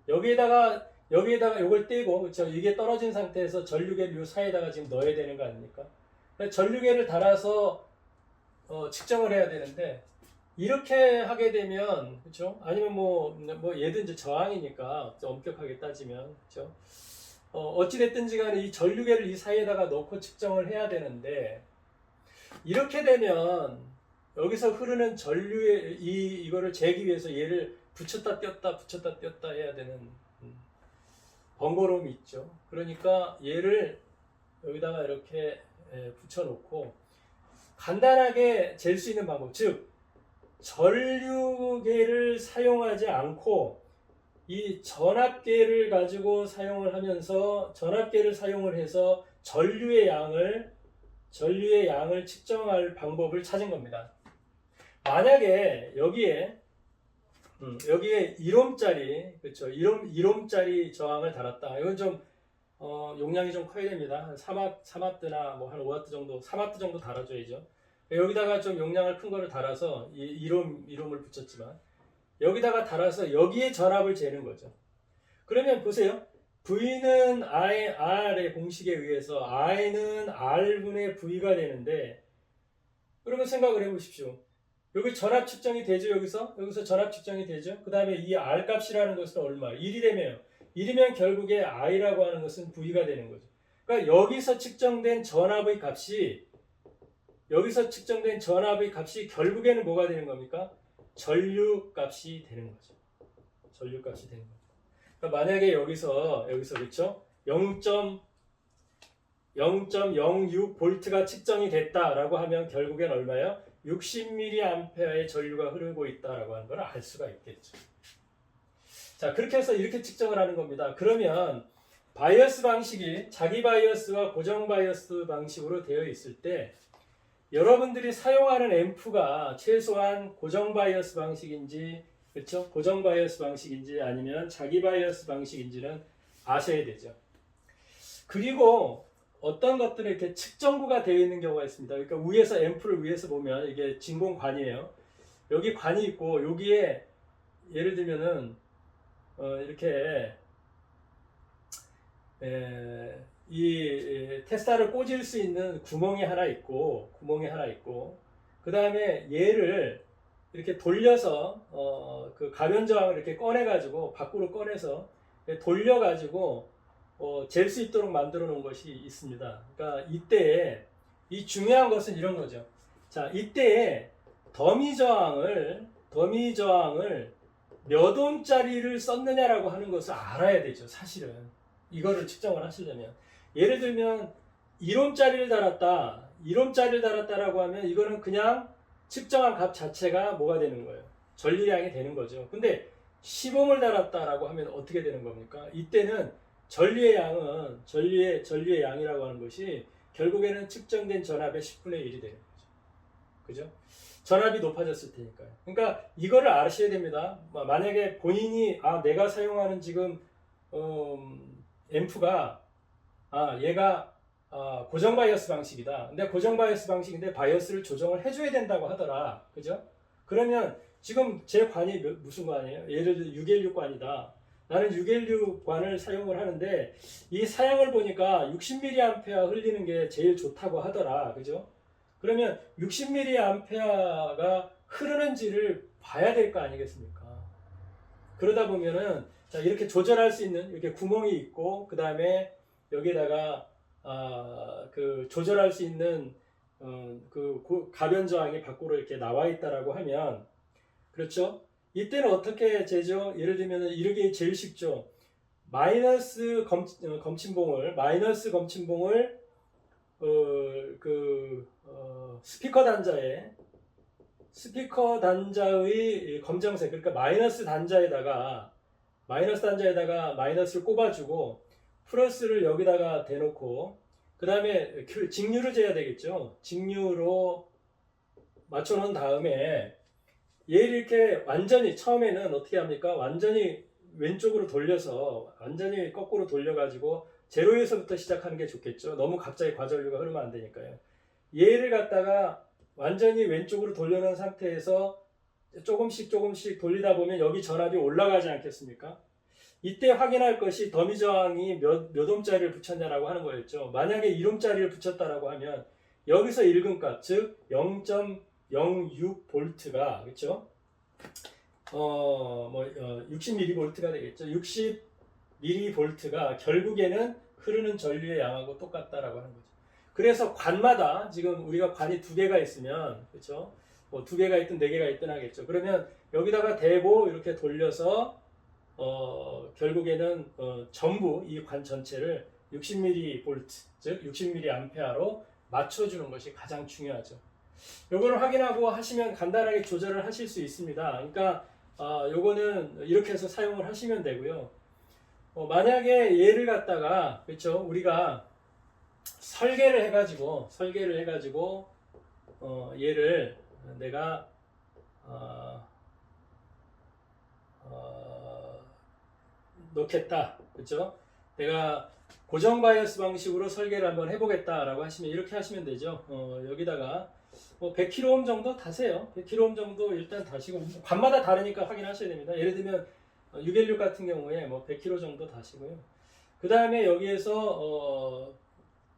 [SPEAKER 1] 여기에다가 이걸 떼고, 그렇죠? 이게 떨어진 상태에서 전류계를 이 사이에다가 지금 넣어야 되는 거 아닙니까? 전류계를 달아서 측정을 해야 되는데 이렇게 하게 되면, 그렇죠? 아니면 뭐 얘도 이제 저항이니까 엄격하게 따지면, 그렇죠? 어찌 됐든지 간에 이 전류계를 이 사이에다가 넣고 측정을 해야 되는데 이렇게 되면 여기서 흐르는 전류의 이거를 재기 위해서 얘를 붙였다 뗐다 해야 되는 번거로움이 있죠. 그러니까 얘를 여기다가 이렇게 붙여놓고 간단하게 잴 수 있는 방법, 즉 전류계를 사용하지 않고 이 전압계를 가지고 사용을 하면서 전압계를 사용을 해서 전류의 양을 측정할 방법을 찾은 겁니다. 만약에 여기에 1옴짜리, 그렇죠? 1옴짜리 저항을 달았다. 이건 좀 용량이 좀 커야 됩니다. 한 3와트나 뭐 한 5와트 정도, 3와트 정도 달아줘야죠. 여기다가 좀 용량을 큰 거를 달아서 1옴을 붙였지만 여기다가 달아서 여기에 전압을 재는 거죠. 그러면 보세요. V는 R의 공식에 의해서 I는 R분의 V가 되는데, 그러면 생각을 해보십시오. 여기 전압 측정이 되죠. 여기서 전압 측정이 되죠. 그 다음에 이 R 값이라는 것은 얼마? 1이라며요. 1이면 결국에 I라고 하는 것은 V가 되는 거죠. 그러니까 여기서 측정된 전압의 값이 결국에는 뭐가 되는 겁니까? 전류값이 되는 거죠. 그러니까 만약에 여기서 그렇죠? 0.06V가 측정이 됐다라고 하면 결국엔 얼마예요? 60mA의 전류가 흐르고 있다라고 하는 걸 알 수가 있겠죠. 자, 그렇게 해서 이렇게 측정을 하는 겁니다. 그러면 바이어스 방식이 자기 바이어스와 고정 바이어스 방식으로 되어 있을 때 여러분들이 사용하는 앰프가 최소한 고정 바이어스 방식인지, 그렇죠? 고정 바이어스 방식인지 아니면 자기 바이어스 방식인지는 아셔야 되죠. 그리고 어떤 것들은 이렇게 측정구가 되어 있는 경우가 있습니다. 그러니까 위에서 앰프를 위에서 보면 이게 진공관이에요. 여기 관이 있고 여기에 예를 들면은 이렇게 이 테스타를 꽂을 수 있는 구멍이 하나 있고 그 다음에 얘를 이렇게 돌려서 그 가변 저항을 이렇게 꺼내 가지고 밖으로 꺼내서 돌려 가지고 잴 수 있도록 만들어 놓은 것이 있습니다. 그러니까 이때에 이 중요한 것은 이런 거죠. 자, 이때에 더미 저항을 몇 옴짜리를 썼느냐라고 하는 것을 알아야 되죠. 사실은 이거를 측정을 하시려면 예를 들면 1옴짜리를 달았다라고 하면 이거는 그냥 측정한 값 자체가 뭐가 되는 거예요? 전류량이 되는 거죠. 근데 10옴을 달았다라고 하면 어떻게 되는 겁니까? 이때는 전류의 양이라고 하는 것이 결국에는 측정된 전압의 10분의 1이 되는 거죠. 그죠? 전압이 높아졌을 테니까요. 그러니까 이거를 아셔야 됩니다. 만약에 본인이 내가 사용하는 지금 앰프가 얘가 고정 바이어스 방식이다. 근데 고정 바이어스 방식인데 바이어스를 조정을 해줘야 된다고 하더라. 그죠? 그러면 지금 제 관이 무슨 관이에요? 예를 들어 616관이다. 나는 616관을 사용을 하는데 이 사양을 보니까 60mA 흘리는 게 제일 좋다고 하더라. 그죠? 그러면 60mA가 흐르는지를 봐야 될 거 아니겠습니까? 그러다 보면은 자, 이렇게 조절할 수 있는 이렇게 구멍이 있고 그 다음에 여기다가 그 조절할 수 있는 그 가변 저항이 밖으로 이렇게 나와 있다라고 하면 그렇죠? 이때는 어떻게 재죠? 예를 들면 이렇게 제일 쉽죠. 마이너스 검침봉을 스피커 단자의 검정색, 그러니까 마이너스 단자에다가 마이너스를 꼽아주고 플러스를 여기다가 대놓고 그 다음에 직류를 재야 되겠죠. 직류로 맞춰놓은 다음에 얘를 이렇게 완전히 처음에는 어떻게 합니까? 완전히 왼쪽으로 돌려서 완전히 거꾸로 돌려가지고 제로에서부터 시작하는 게 좋겠죠. 너무 갑자기 과전류가 흐르면 안 되니까요. 얘를 갖다가 완전히 왼쪽으로 돌려놓은 상태에서 조금씩 돌리다 보면 여기 전압이 올라가지 않겠습니까? 이때 확인할 것이 더미 저항이 몇 옴짜리를 붙였냐라고 하는 거였죠. 만약에 1옴짜리를 붙였다라고 하면 여기서 읽은 값, 즉 0.06V가 그렇죠? 60mV가 되겠죠. 60mV가 결국에는 흐르는 전류의 양하고 똑같다라고 하는 거죠. 그래서 관마다 지금 우리가 관이 2개가 있으면 그렇죠? 뭐 2개가 있든 4개가 있든 하겠죠. 그러면 여기다가 대고 이렇게 돌려서 결국에는 전부 이 관 전체를 60mV, 즉 60mA로 맞춰주는 것이 가장 중요하죠. 요거를 확인하고 하시면 간단하게 조절을 하실 수 있습니다. 그러니까 요거는 이렇게 해서 사용을 하시면 되고요. 만약에 얘를 갖다가 그렇죠? 우리가 설계를 해가지고 얘를 내가 놓겠다. 그렇죠? 내가 고정 바이어스 방식으로 설계를 한번 해보겠다라고 하시면 이렇게 하시면 되죠. 여기다가 100kΩ 정도 다세요. 100kΩ 정도 일단 다시고 관마다 다르니까 확인하셔야 됩니다. 예를 들면 616 같은 경우에 100kΩ 정도 다시고요. 그 다음에 여기에서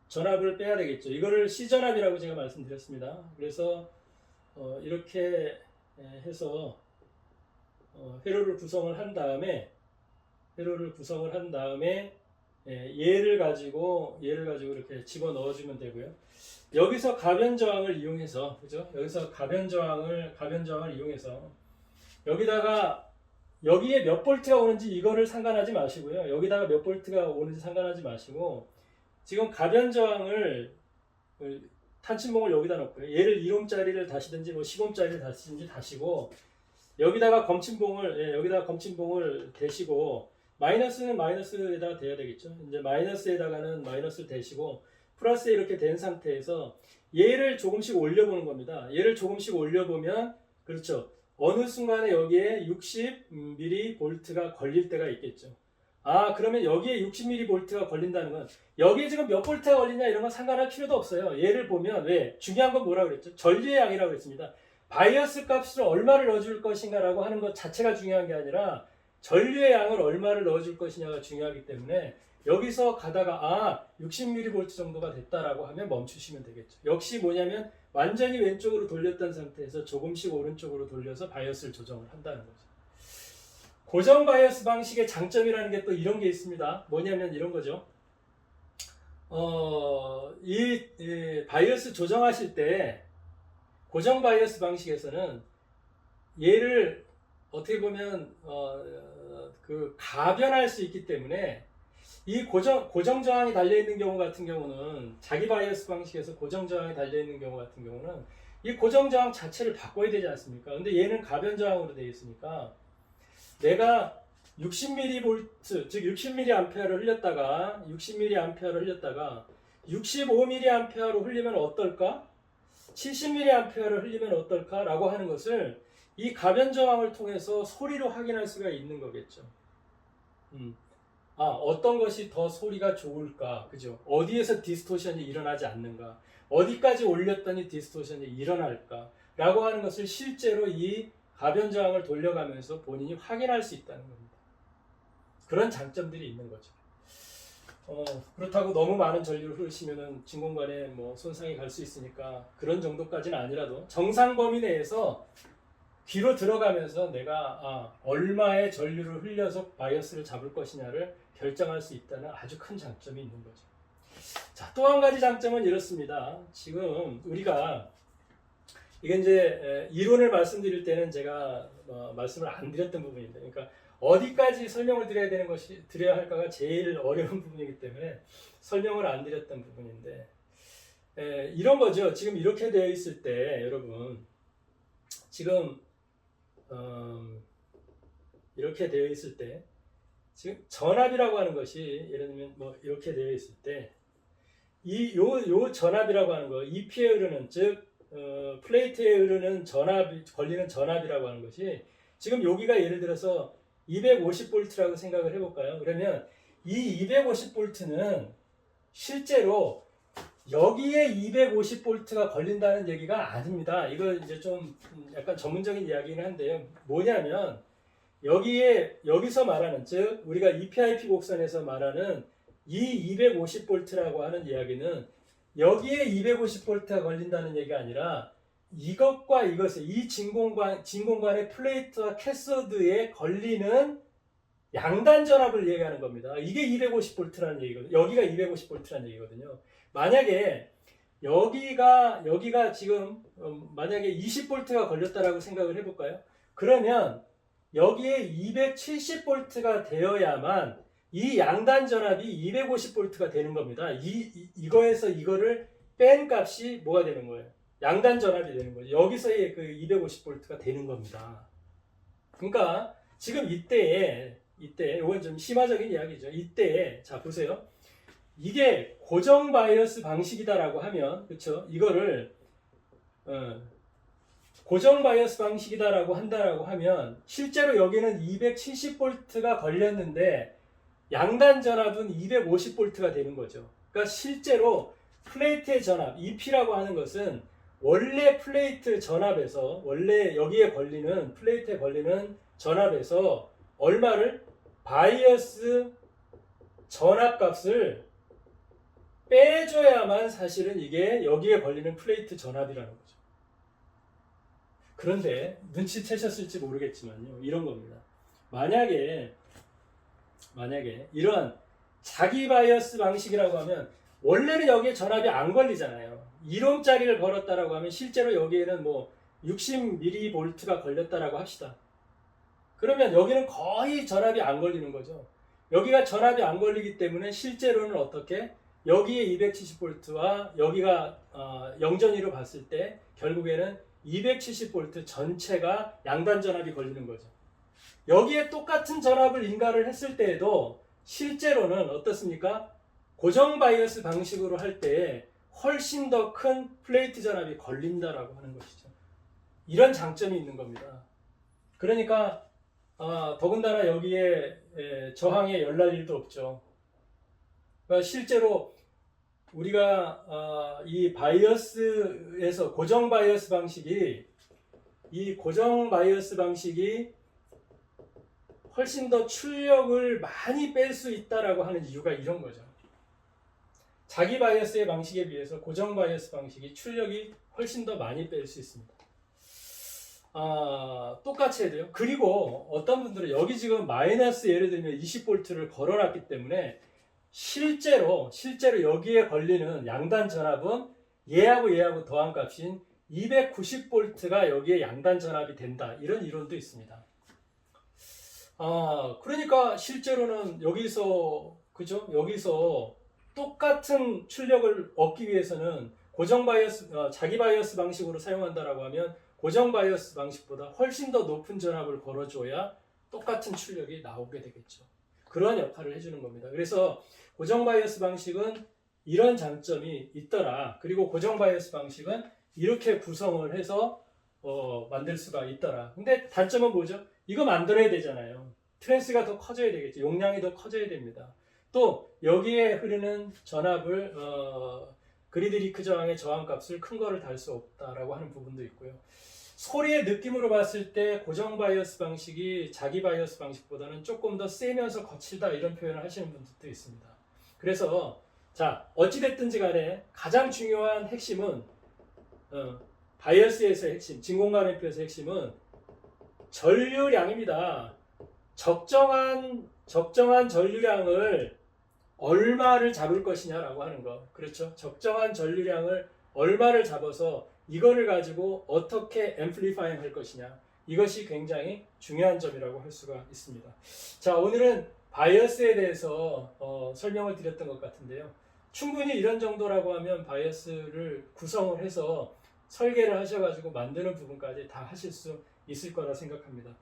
[SPEAKER 1] 전압을 빼야 되겠죠. 이거를 C전압이라고 제가 말씀드렸습니다. 그래서 이렇게 해서 회로를 구성을 한 다음에 얘를 가지고 이렇게 집어 넣어주면 되고요. 여기서 가변 저항을 이용해서 그죠? 여기서 가변 저항을 이용해서 여기다가 여기에 몇 볼트가 오는지 이거를 상관하지 마시고요. 여기다가 몇 볼트가 오는지 상관하지 마시고 지금 가변 저항을 탄침봉을 여기다 놓고요. 얘를 1옴짜리를 다시든지 뭐 10옴짜리를 다시든지 다시고 여기다가 여기다가 검침봉을 대시고 마이너스는 마이너스에다가 대야 되겠죠. 이제 마이너스에다가는 마이너스를 대시고 플러스에 이렇게 된 상태에서 얘를 조금씩 올려보는 겁니다. 얘를 조금씩 올려보면 그렇죠. 어느 순간에 여기에 60mV가 걸릴 때가 있겠죠. 아, 그러면 여기에 60mV가 걸린다는 건 여기에 지금 몇 볼트가 걸리냐 이런 건 상관할 필요도 없어요. 얘를 보면 왜? 중요한 건 뭐라고 그랬죠? 전류의 양이라고 그랬습니다. 바이어스 값을 얼마를 넣어줄 것인가 라고 하는 것 자체가 중요한 게 아니라 전류의 양을 얼마를 넣어줄 것이냐가 중요하기 때문에 여기서 가다가 60mV 정도가 됐다라고 하면 멈추시면 되겠죠. 역시 뭐냐면 완전히 왼쪽으로 돌렸던 상태에서 조금씩 오른쪽으로 돌려서 바이어스를 조정을 한다는 거죠. 고정 바이어스 방식의 장점이라는 게 또 이런 게 있습니다. 뭐냐면 이런 거죠. 이 바이어스 조정하실 때 고정 바이어스 방식에서는 얘를 어떻게 보면 가변할 수 있기 때문에 이 고정 저항이 달려 있는 경우 같은 경우는 자기 바이어스 방식에서 고정 저항이 달려 있는 경우 같은 경우는 이 고정 저항 자체를 바꿔야 되지 않습니까? 근데 얘는 가변 저항으로 되어 있으니까 내가 60mV 즉 60mA를 흘렸다가 60mA를 흘렸다가 65mA로 흘리면 어떨까? 70mA를 흘리면 어떨까? 라고 하는 것을 이 가변 저항을 통해서 소리로 확인할 수가 있는 거겠죠. 어떤 것이 더 소리가 좋을까? 그죠? 어디에서 디스토션이 일어나지 않는가? 어디까지 올렸더니 디스토션이 일어날까? 라고 하는 것을 실제로 이 가변 저항을 돌려가면서 본인이 확인할 수 있다는 겁니다. 그런 장점들이 있는 거죠. 그렇다고 너무 많은 전류를 흐르시면은 진공관에 뭐 손상이 갈 수 있으니까 그런 정도까지는 아니라도 정상 범위 내에서 귀로 들어가면서 내가 얼마의 전류를 흘려서 바이어스를 잡을 것이냐를 결정할 수 있다는 아주 큰 장점이 있는 거죠. 자, 또 한 가지 장점은 이렇습니다. 지금 우리가 이게 이제 이론을 말씀드릴 때는 제가 말씀을 안 드렸던 부분입니다. 그러니까 어디까지 설명을 드려야 할까가 제일 어려운 부분이기 때문에 설명을 안 드렸던 부분인데 이런 거죠. 지금 이렇게 되어 있을 때 여러분 지금 이렇게 되어 있을 때 지금 전압이라고 하는 것이 예를 들면 뭐 이렇게 되어 있을 때 요 전압이라고 하는 거 EP에 흐르는 즉 플레이트에 흐르는 걸리는 전압이라고 하는 것이 지금 여기가 예를 들어서 250V라고 생각을 해볼까요? 그러면 이 250V는 실제로 여기에 250V가 걸린다는 얘기가 아닙니다. 이거 이제 좀 약간 전문적인 이야기긴 한데요. 뭐냐면 여기서 말하는 즉 우리가 EPIP 곡선에서 말하는 이 250V라고 하는 이야기는 여기에 250V가 걸린다는 얘기가 아니라 이것과 이것의 이 진공관의 플레이트와 캐소드에 걸리는 양단 전압을 얘기하는 겁니다. 이게 250V라는 얘기거든요. 여기가 250V라는 얘기거든요. 만약에 여기가 지금 만약에 20V가 걸렸다라고 생각을 해볼까요? 그러면 여기에 270V가 되어야만 이 양단 전압이 250V가 되는 겁니다. 이거에서 이거를 뺀 값이 뭐가 되는 거예요? 양단 전압이 되는 거죠. 여기서의 그 250V가 되는 겁니다. 그러니까 지금 이때에 이건 좀 심화적인 이야기죠. 이때에 자 보세요. 이게 고정 바이어스 방식이다라고 하면 그렇죠? 이거를 고정 바이어스 방식이다라고 한다라고 하면 실제로 여기는 270V가 걸렸는데 양단 전압은 250V가 되는 거죠. 그러니까 실제로 플레이트의 전압, EP라고 하는 것은 원래 플레이트 전압에서 원래 여기에 걸리는 플레이트에 걸리는 전압에서 얼마를 바이어스 전압 값을 빼줘야만 사실은 이게 여기에 걸리는 플레이트 전압이라는 거죠. 그런데 눈치채셨을지 모르겠지만요. 이런 겁니다. 만약에 이런 자기 바이어스 방식이라고 하면 원래는 여기에 전압이 안 걸리잖아요. 1옴짜리를 걸었다라고 하면 실제로 여기에는 뭐 60mV가 걸렸다라고 합시다. 그러면 여기는 거의 전압이 안 걸리는 거죠. 여기가 전압이 안 걸리기 때문에 실제로는 어떻게 여기에 270V와 여기가 영전위로 봤을 때 결국에는 270V 전체가 양단 전압이 걸리는 거죠. 여기에 똑같은 전압을 인가를 했을 때에도 실제로는 어떻습니까? 고정 바이어스 방식으로 할 때 훨씬 더 큰 플레이트 전압이 걸린다라고 하는 것이죠. 이런 장점이 있는 겁니다. 그러니까 더군다나 여기에 저항에 열날 일도 없죠. 그러니까 실제로 우리가 이 바이어스에서 고정 바이어스 방식이 훨씬 더 출력을 많이 뺄 수 있다라고 하는 이유가 이런 거죠. 자기 바이어스의 방식에 비해서 고정 바이어스 방식이 출력이 훨씬 더 많이 뺄 수 있습니다. 똑같이 해야 돼요. 그리고 어떤 분들은 여기 지금 마이너스 예를 들면 20V를 걸어놨기 때문에 실제로 여기에 걸리는 양단 전압은 얘하고 더한 값인 290V가 여기에 양단 전압이 된다. 이런 이론도 있습니다. 그러니까 실제로는 여기서 똑같은 출력을 얻기 위해서는 고정 바이어스, 자기 바이어스 방식으로 사용한다라고 하면 고정 바이어스 방식보다 훨씬 더 높은 전압을 걸어줘야 똑같은 출력이 나오게 되겠죠. 그런 역할을 해주는 겁니다. 그래서 고정 바이어스 방식은 이런 장점이 있더라. 그리고 고정 바이어스 방식은 이렇게 구성을 해서 만들 수가 있더라. 근데 단점은 뭐죠? 이거 만들어야 되잖아요. 트랜스가 더 커져야 되겠죠. 용량이 더 커져야 됩니다. 또 여기에 흐르는 전압을 그리드 리크 저항의 저항값을 큰 거를 달 수 없다라고 하는 부분도 있고요. 소리의 느낌으로 봤을 때 고정 바이어스 방식이 자기 바이어스 방식보다는 조금 더 세면서 거칠다 이런 표현을 하시는 분들도 있습니다. 그래서 자 어찌됐든지 간에 가장 중요한 핵심은 바이어스에서의 핵심, 진공관 앰프에서의 핵심은 전류량입니다. 적정한 전류량을 얼마를 잡을 것이냐라고 하는 거. 그렇죠? 적정한 전류량을 얼마를 잡아서 이거를 가지고 어떻게 앰플리파잉 할 것이냐. 이것이 굉장히 중요한 점이라고 할 수가 있습니다. 자, 오늘은 바이어스에 대해서 설명을 드렸던 것 같은데요. 충분히 이런 정도라고 하면 바이어스를 구성을 해서 설계를 하셔가지고 만드는 부분까지 다 하실 수 있을 거라 생각합니다.